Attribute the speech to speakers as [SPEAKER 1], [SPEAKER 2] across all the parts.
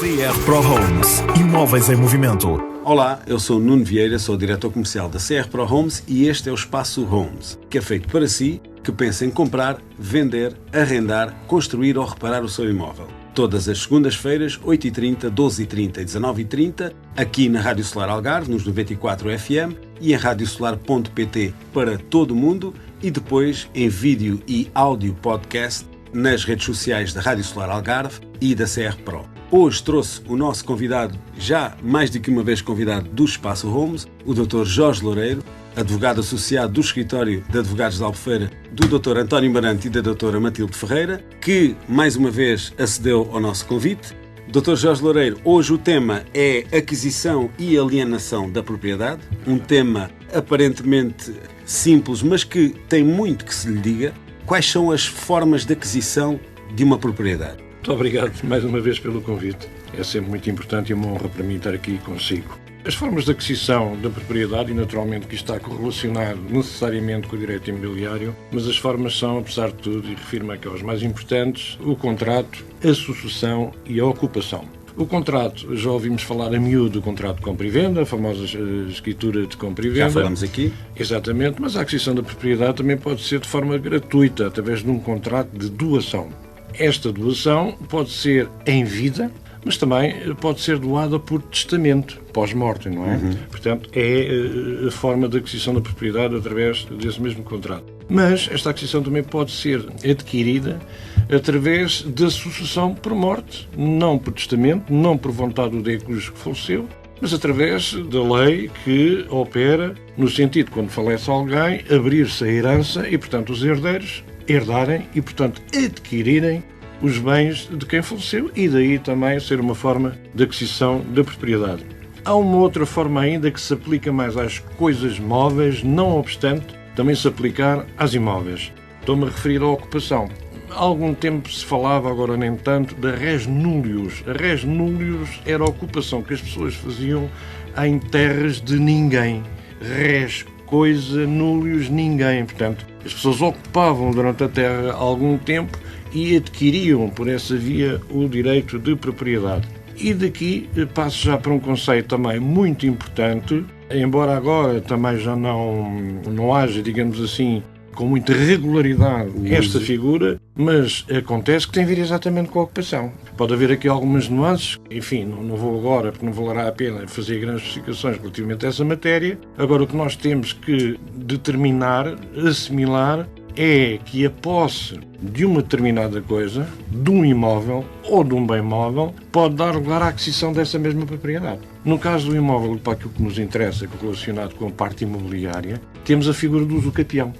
[SPEAKER 1] CR Pro Homes. Imóveis em movimento.
[SPEAKER 2] Olá, eu sou Nuno Vieira, sou o diretor comercial da CR Pro Homes e este é o Espaço Homes, que é feito para si que pensa em comprar, vender, arrendar, construir ou reparar o seu imóvel. Todas as segundas-feiras, 8h30, 12h30 e 19h30, aqui na Rádio Solar Algarve, nos 94 FM e em radiosolar.pt para todo o mundo e depois em vídeo e áudio podcast nas redes sociais da Rádio Solar Algarve e da CR Pro. Hoje trouxe o nosso convidado, já mais do que uma vez convidado do Espaço Homes, o Dr. Jorge Loureiro, advogado associado do Escritório de Advogados de Albufeira, do Dr. António Marante e da Dra. Matilde Ferreira, que mais uma vez acedeu ao nosso convite. Dr. Jorge Loureiro, hoje o tema é aquisição e alienação da propriedade, um tema aparentemente simples, mas que tem muito que se lhe diga. Quais são as formas de aquisição de uma propriedade?
[SPEAKER 3] Muito obrigado mais uma vez pelo convite. É sempre muito importante e uma honra para mim estar aqui consigo. As formas de aquisição da propriedade, e naturalmente que está correlacionado necessariamente com o direito imobiliário, mas as formas são, apesar de tudo, e refiro-me aqui aos mais importantes, o contrato, a sucessão e a ocupação. O contrato, já ouvimos falar a miúdo do contrato de compra e venda, a famosa escritura de compra e venda.
[SPEAKER 2] Já falamos aqui.
[SPEAKER 3] Exatamente, mas a aquisição da propriedade também pode ser de forma gratuita, através de um contrato de doação. Esta doação pode ser em vida, mas também pode ser doada por testamento, pós-mortem, não é? Portanto, é a forma de aquisição da propriedade através desse mesmo contrato. Mas esta aquisição também pode ser adquirida através da sucessão por morte, não por testamento, não por vontade do cônjuge que faleceu, mas através da lei que opera no sentido, quando falece alguém, abrir-se a herança e, portanto, os herdeiros herdarem e, portanto, adquirirem os bens de quem faleceu e daí também ser uma forma de aquisição da propriedade. Há uma outra forma ainda que se aplica mais às coisas móveis, não obstante também se aplicar às imóveis. Estou-me a referir à ocupação. Há algum tempo se falava, agora nem tanto, da res nullius. A res nullius era a ocupação que as pessoas faziam em terras de ninguém. Res, coisa, nullius, ninguém. Portanto, as pessoas ocupavam durante a terra algum tempo e adquiriam por essa via o direito de propriedade. E daqui passo já para um conceito também muito importante, embora agora também já não haja, digamos assim, com muita regularidade esta figura, mas acontece que tem a ver exatamente com a ocupação. Pode haver aqui algumas nuances, enfim, não vou agora, porque não valerá a pena fazer grandes explicações relativamente a essa matéria. Agora, o que nós temos que determinar, assimilar, é que a posse de uma determinada coisa, de um imóvel ou de um bem móvel, pode dar lugar à aquisição dessa mesma propriedade. No caso do imóvel, para aquilo que nos interessa, relacionado com a parte imobiliária, temos a figura do usucapião.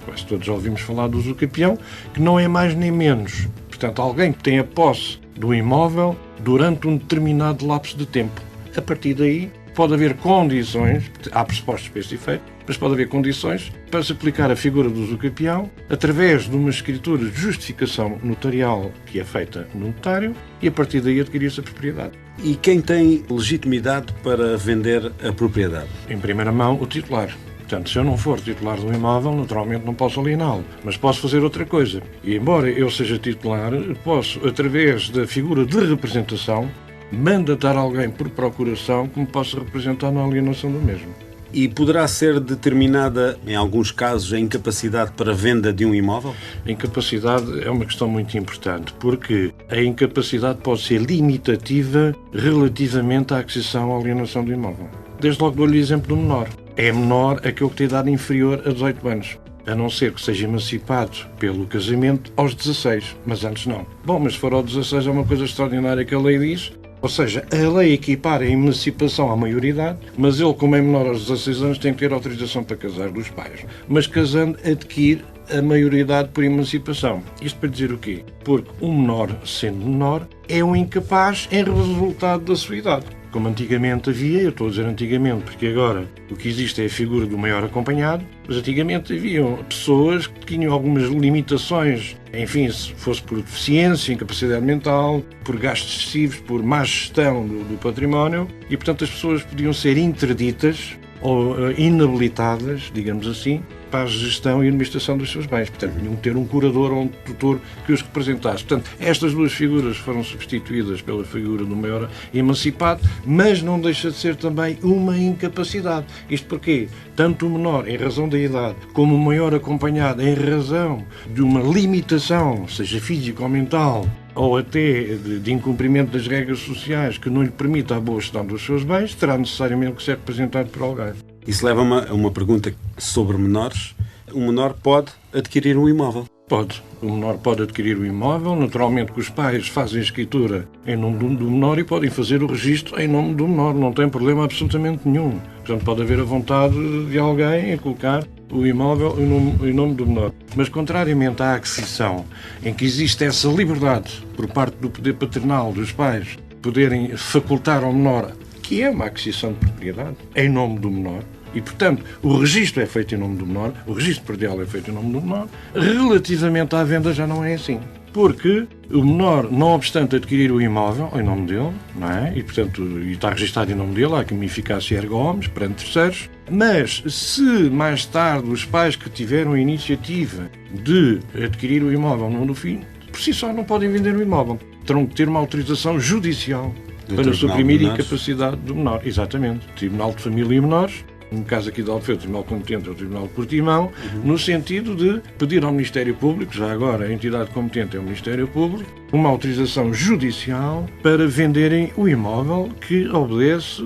[SPEAKER 3] Quase todos já ouvimos falar do usucapião, que não é mais nem menos. Portanto, alguém que tem a posse do imóvel durante um determinado lapso de tempo. A partir daí, pode haver condições, há pressupostos para este efeito, mas pode haver condições para se aplicar a figura do usucapião através de uma escritura de justificação notarial que é feita no notário e a partir daí adquirir-se a propriedade.
[SPEAKER 2] E quem tem legitimidade para vender a propriedade?
[SPEAKER 3] Em primeira mão, o titular. Portanto, se eu não for titular do imóvel, naturalmente não posso aliená-lo, mas posso fazer outra coisa. E embora eu seja titular, posso, através da figura de representação, mandatar alguém por procuração que me possa representar na alienação do mesmo.
[SPEAKER 2] E poderá ser determinada, em alguns casos, a incapacidade para venda de um imóvel?
[SPEAKER 3] A incapacidade é uma questão muito importante, porque a incapacidade pode ser limitativa relativamente à aquisição ou alienação do imóvel. Desde logo dou-lhe o exemplo do menor. É menor aquele que tem idade inferior a 18 anos, a não ser que seja emancipado pelo casamento aos 16, mas antes não. Bom, mas se for aos 16 é uma coisa extraordinária que a lei diz. Ou seja, a lei equipara a emancipação à maioridade, mas ele, como é menor aos 16 anos, tem que ter autorização para casar dos pais. Mas casando, adquire a maioridade por emancipação. Isto para dizer o quê? Porque um menor, sendo menor, é um incapaz em resultado da sua idade. Como antigamente havia, eu estou a dizer antigamente porque agora o que existe é a figura do maior acompanhado, mas antigamente haviam pessoas que tinham algumas limitações, enfim, se fosse por deficiência, incapacidade mental, por gastos excessivos, por má gestão do património, e portanto as pessoas podiam ser interditas ou inabilitadas, digamos assim, para para a gestão e administração dos seus bens. Portanto, tinham que ter um curador ou um tutor que os representasse. Portanto, estas duas figuras foram substituídas pela figura do maior emancipado, mas não deixa de ser também uma incapacidade. Isto porque tanto o menor, em razão da idade, como o maior acompanhado, em razão de uma limitação, seja física ou mental, ou até de incumprimento das regras sociais que não lhe permita a boa gestão dos seus bens, terá necessariamente que ser representado por alguém.
[SPEAKER 2] Isso leva-me a uma pergunta sobre menores. O menor pode adquirir um imóvel?
[SPEAKER 3] Pode. O menor pode adquirir o imóvel, naturalmente que os pais fazem a escritura em nome do menor e podem fazer o registro em nome do menor, não tem problema absolutamente nenhum. Portanto, pode haver a vontade de alguém em colocar o imóvel em nome do menor. Mas, contrariamente à aquisição, em que existe essa liberdade por parte do poder paternal dos pais poderem facultar ao menor, que é uma aquisição de propriedade, em nome do menor, e, portanto, o registro é feito em nome do menor, o registro predial é feito em nome do menor, relativamente à venda já não é assim. Porque o menor, não obstante adquirir o imóvel em nome dele, não é? E, portanto, está registado em nome dele, há como eficácia erga omnes perante terceiros, mas se mais tarde os pais que tiveram a iniciativa de adquirir o imóvel no nome do filho, por si só não podem vender o imóvel. Terão que ter uma autorização judicial para suprimir a incapacidade do menor. Exatamente. Tribunal de Família e Menores, no caso aqui de Albufeira, o Tribunal competente é o Tribunal de Portimão, no sentido de pedir ao Ministério Público, já agora a entidade competente é o Ministério Público, uma autorização judicial para venderem o imóvel que obedece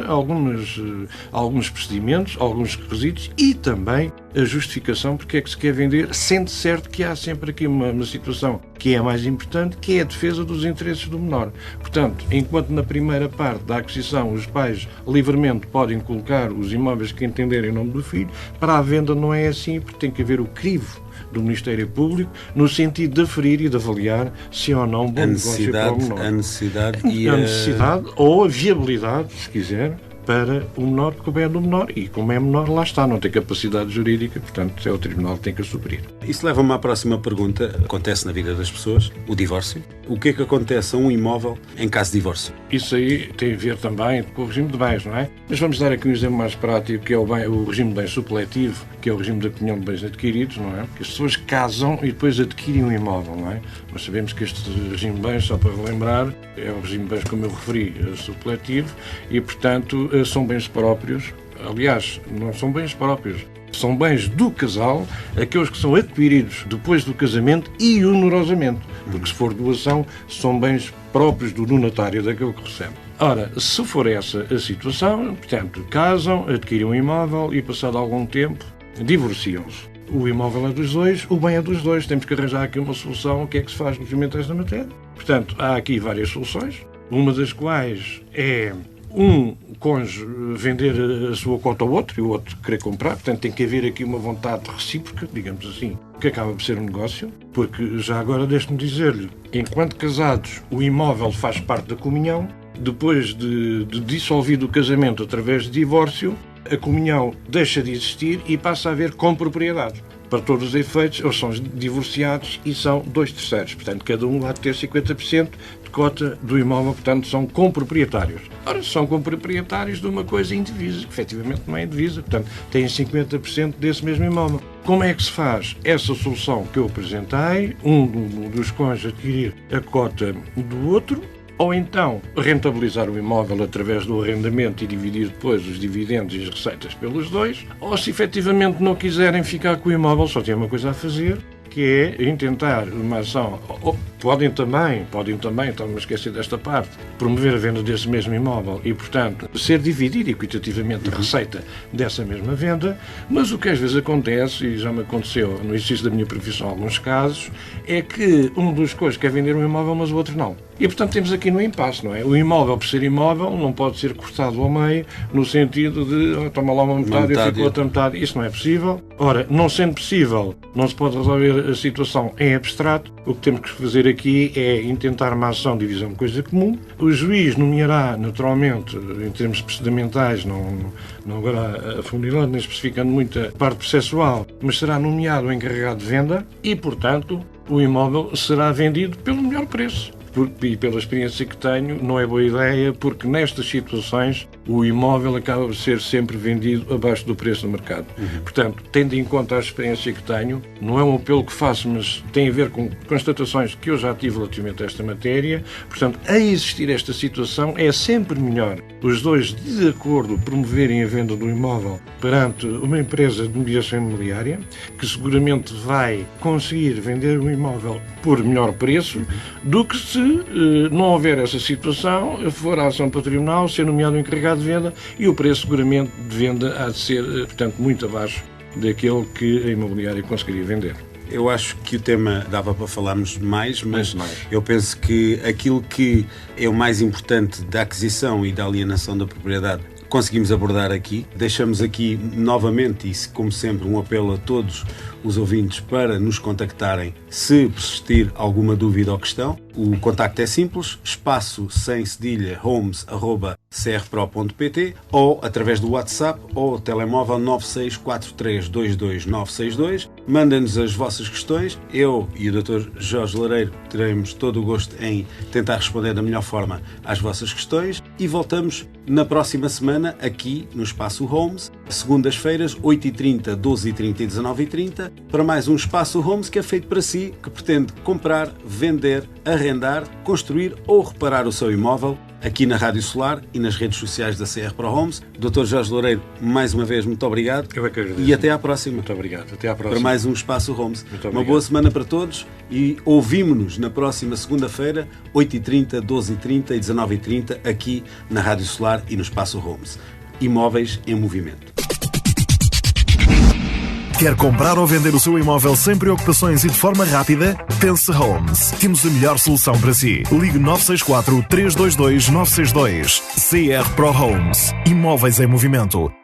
[SPEAKER 3] a alguns procedimentos, alguns requisitos e também a justificação porque é que se quer vender, sendo certo que há sempre aqui uma situação que é a mais importante, que é a defesa dos interesses do menor. Portanto, enquanto na primeira parte da aquisição os pais livremente podem colocar os imóveis que entenderem em nome do filho, para a venda não é assim, porque tem que haver o crivo do Ministério Público no sentido de aferir e de avaliar se ou não bom negócio para o menor.
[SPEAKER 2] A necessidade
[SPEAKER 3] ou a viabilidade, se quiser, para o menor, porque o bem é do menor, e como é menor, lá está, não tem capacidade jurídica, portanto é o Tribunal que tem que a suprir.
[SPEAKER 2] Isso leva-me à próxima pergunta. Acontece na vida das pessoas, o divórcio. O que é que acontece a um imóvel em caso de divórcio?
[SPEAKER 3] Isso aí tem a ver também com o regime de bens, não é? Mas vamos dar aqui um exemplo mais prático, que é o regime de bens supletivo, que é o regime da comunhão de bens adquiridos, não é? Que as pessoas casam e depois adquirem um imóvel, não é? Nós sabemos que este regime de bens, só para relembrar, é o regime de bens, como eu referi, supletivo, e, portanto, são bens próprios. Aliás, não são bens próprios, são bens do casal, aqueles que são adquiridos depois do casamento e onerosamente, porque se for doação, são bens próprios do donatário, daquele que recebe. Ora, se for essa a situação, portanto, casam, adquirem um imóvel e, passado algum tempo, divorciam-se. O imóvel é dos dois, o bem é dos dois. Temos que arranjar aqui uma solução. O que é que se faz no regimento desta matéria? Portanto, há aqui várias soluções, uma das quais é um cônjuge vender a sua cota ao outro e o outro querer comprar. Portanto, tem que haver aqui uma vontade recíproca, digamos assim, que acaba por ser um negócio, porque já agora deixe-me dizer-lhe, enquanto casados, o imóvel faz parte da comunhão. Depois de dissolvido o casamento através de divórcio, a comunhão deixa de existir e passa a haver compropriedade. Para todos os efeitos, eles são divorciados e são dois terceiros. Portanto, cada um vai ter 50% de cota do imóvel, portanto, são comproprietários. Ora, são comproprietários de uma coisa indivisa, que efetivamente não é indivisa, portanto, têm 50% desse mesmo imóvel. Como é que se faz essa solução que eu apresentei? Um dos cônjuges adquirir a cota do outro, ou então rentabilizar o imóvel através do arrendamento e dividir depois os dividendos e as receitas pelos dois, ou se efetivamente não quiserem ficar com o imóvel, só tem uma coisa a fazer, que é intentar uma ação. Podem também, estamos a esquecer desta parte, promover a venda desse mesmo imóvel e, portanto, ser dividido equitativamente a receita dessa mesma venda, mas o que às vezes acontece, e já me aconteceu no exercício da minha profissão em alguns casos, é que um dos cônjuges quer vender um imóvel, mas o outro não. E, portanto, temos aqui no impasse, não é? O imóvel, por ser imóvel, não pode ser cortado ao meio, no sentido de toma lá uma metade e fica outra metade. Isso não é possível. Ora, não sendo possível, não se pode resolver a situação em abstrato. O que temos que fazer aqui é intentar uma ação de divisão de coisa comum. O juiz nomeará, naturalmente, em termos procedimentais, não agora afunilando nem especificando muito a parte processual, mas será nomeado o encarregado de venda e, portanto, o imóvel será vendido pelo melhor preço. e pela experiência que tenho, não é boa ideia, porque nestas situações o imóvel acaba por ser sempre vendido abaixo do preço do mercado. Portanto, tendo em conta a experiência que tenho, não é um apelo que faço, mas tem a ver com constatações que eu já tive relativamente a esta matéria. Portanto, a existir esta situação, é sempre melhor os dois, de acordo, promoverem a venda do imóvel perante uma empresa de mediação imobiliária, que seguramente vai conseguir vender o imóvel por melhor preço, do que se não houver essa situação, for a ação patrimonial, ser nomeado o encarregado de venda e o preço seguramente de venda há de ser, portanto, muito abaixo daquele que a imobiliária conseguiria vender.
[SPEAKER 2] Eu acho que o tema dava para falarmos mais, mas eu penso que aquilo que é o mais importante da aquisição e da alienação da propriedade conseguimos abordar aqui. Deixamos aqui novamente, e como sempre, um apelo a todos os ouvintes para nos contactarem se persistir alguma dúvida ou questão. O contacto é simples, espaço sem cedilha, homes@crpro.pt, ou através do WhatsApp ou telemóvel 964322962. Mandem-nos as vossas questões. Eu e o Dr. Jorge Lareiro teremos todo o gosto em tentar responder da melhor forma às vossas questões e voltamos na próxima semana aqui no Espaço Homes, segundas-feiras, 8h30, 12h30 e 19h30, para mais um Espaço Homes que é feito para si, que pretende comprar, vender, arrendar, construir ou reparar o seu imóvel, aqui na Rádio Solar e nas redes sociais da CR Pro Homes. Dr. Jorge Loureiro, mais uma vez, muito obrigado.
[SPEAKER 3] Eu é que agradeço.
[SPEAKER 2] E até à próxima.
[SPEAKER 3] Muito obrigado. Até à próxima.
[SPEAKER 2] Para mais um Espaço Homes.
[SPEAKER 3] Muito
[SPEAKER 2] uma boa semana para todos e ouvimos-nos na próxima segunda-feira, 8h30, 12h30 e 19h30, aqui na Rádio Solar e no Espaço Homes. Imóveis em movimento.
[SPEAKER 1] Quer comprar ou vender o seu imóvel sem preocupações e de forma rápida? Pense Homes. Temos a melhor solução para si. Ligue 964 322 962. CR Pro Homes. Imóveis em movimento.